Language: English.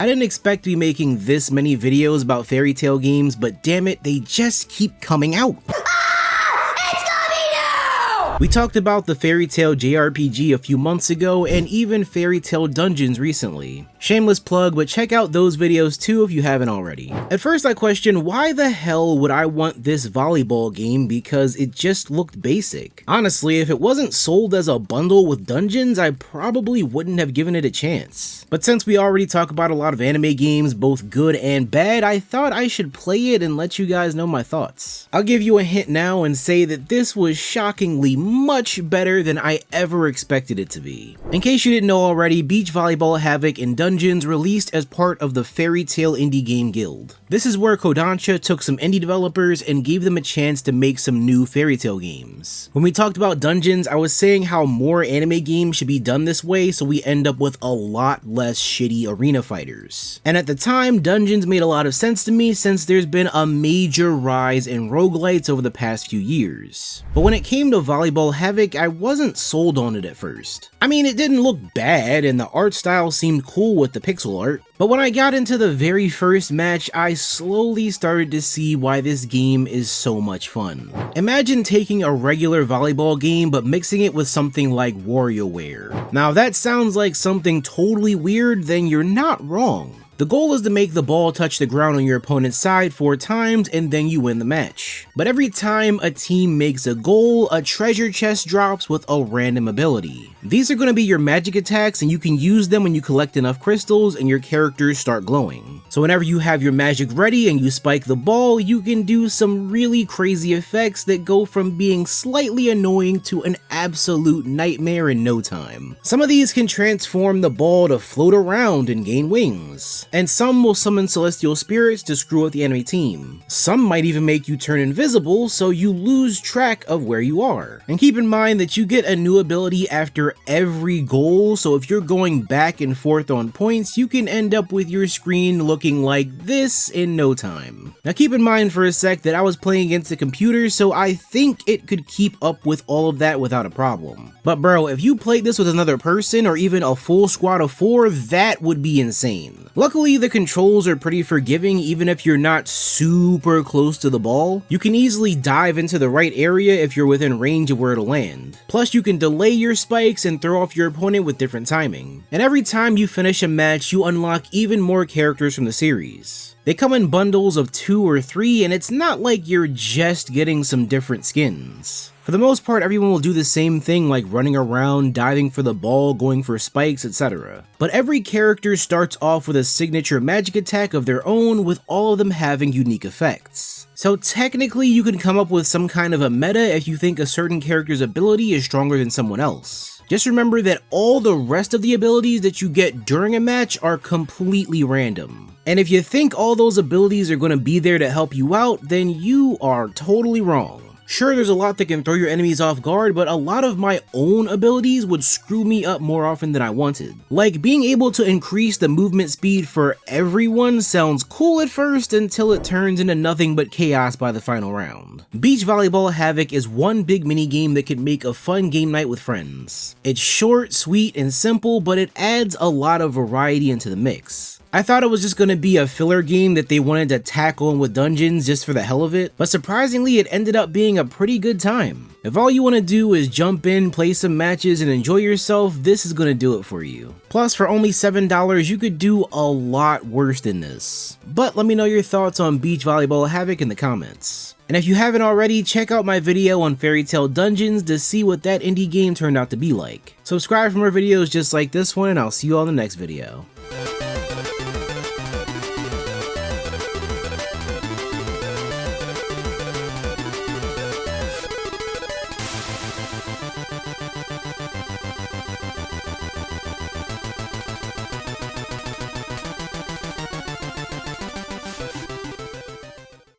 I didn't expect to be making this many videos about fairy tale games, but damn it, they just keep coming out. We talked about the Fairy Tail JRPG a few months ago, and even Fairy Tail Dungeons recently. Shameless plug, but check out those videos too if you haven't already. At first I questioned why the hell would I want this volleyball game because it just looked basic. Honestly, if it wasn't sold as a bundle with Dungeons, I probably wouldn't have given it a chance. But since we already talk about a lot of anime games, both good and bad, I thought I should play it and let you guys know my thoughts. I'll give you a hint now and say that this was shockingly much better than I ever expected it to be. In case you didn't know already, Beach Volleyball Havoc and Dungeons released as part of the Fairy Tail Indie Game Guild. This is where Kodansha took some indie developers and gave them a chance to make some new Fairy Tail games. When we talked about Dungeons, I was saying how more anime games should be done this way so we end up with a lot less shitty arena fighters. And at the time, Dungeons made a lot of sense to me since there's been a major rise in roguelites over the past few years. But when it came to Volleyball Havoc, I wasn't sold on it at first. I mean, it didn't look bad and the art style seemed cool with the pixel art, but when I got into the very first match, I slowly started to see why this game is so much fun. Imagine taking a regular volleyball game but mixing it with something like WarioWare. Now if that sounds like something totally weird, then you're not wrong. The goal is to make the ball touch the ground on your opponent's side 4 times and then you win the match. But every time a team makes a goal, a treasure chest drops with a random ability. These are going to be your magic attacks and you can use them when you collect enough crystals and your characters start glowing. So whenever you have your magic ready and you spike the ball, you can do some really crazy effects that go from being slightly annoying to an absolute nightmare in no time. Some of these can transform the ball to float around and gain wings. And some will summon celestial spirits to screw with the enemy team. Some might even make you turn invisible so you lose track of where you are. And keep in mind that you get a new ability after every goal, so if you're going back and forth on points, you can end up with your screen looking like this in no time. Now keep in mind for a sec that I was playing against a computer, so I think it could keep up with all of that without a problem. But bro, if you played this with another person or even a full squad of 4, that would be insane. Luckily, the controls are pretty forgiving even if you're not super close to the ball. You can easily dive into the right area if you're within range of where it'll land. Plus, you can delay your spikes and throw off your opponent with different timing. And every time you finish a match, you unlock even more characters from the series. They come in bundles of 2 or 3, and it's not like you're just getting some different skins. For the most part, everyone will do the same thing like running around, diving for the ball, going for spikes, etc. But every character starts off with a signature magic attack of their own, with all of them having unique effects. So technically you can come up with some kind of a meta if you think a certain character's ability is stronger than someone else. Just remember that all the rest of the abilities that you get during a match are completely random. And if you think all those abilities are going to be there to help you out, then you are totally wrong. Sure, there's a lot that can throw your enemies off guard, but a lot of my own abilities would screw me up more often than I wanted. Like, being able to increase the movement speed for everyone sounds cool at first until it turns into nothing but chaos by the final round. Beach Volleyball Havoc is one big minigame that can make a fun game night with friends. It's short, sweet, and simple, but it adds a lot of variety into the mix. I thought it was just going to be a filler game that they wanted to tack on with Dungeons just for the hell of it, but surprisingly it ended up being a pretty good time. If all you want to do is jump in, play some matches, and enjoy yourself, this is going to do it for you. Plus, for only $7, you could do a lot worse than this. But let me know your thoughts on Beach Volleyball Havoc in the comments. And if you haven't already, check out my video on Fairy Tail Dungeons to see what that indie game turned out to be like. Subscribe for more videos just like this one, and I'll see you all in the next video.